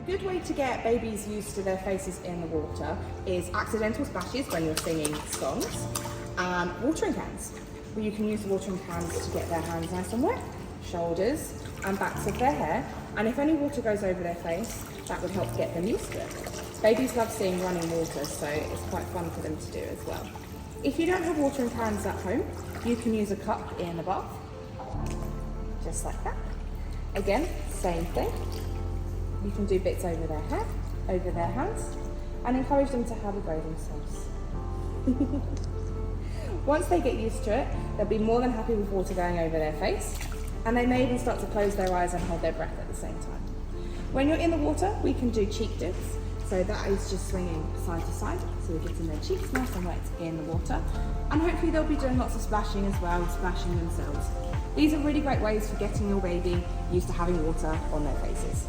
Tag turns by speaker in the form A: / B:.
A: good way to get babies used to their faces in the water is accidental splashes when you're singing songs, and watering cans, where you can use the watering cans to get their hands nice and wet, shoulders and backs of their hair, and if any water goes over their face, that would help get them used to it. Babies love seeing running water, so it's quite fun for them to do as well. If you don't have watering cans at home, you can use a cup in the bath, just like that. Again, same thing. You can do bits over their hair, over their hands, and encourage them to have a go themselves. Once they get used to it, they'll be more than happy with water going over their face, and they may even start to close their eyes and hold their breath at the same time. When you're in the water, we can do cheek dips. So that is just swinging side to side, so it gets in their cheeks nice and wet in the water. And hopefully they'll be doing lots of splashing as well, splashing themselves. These are really great ways for getting your baby used to having water on their faces.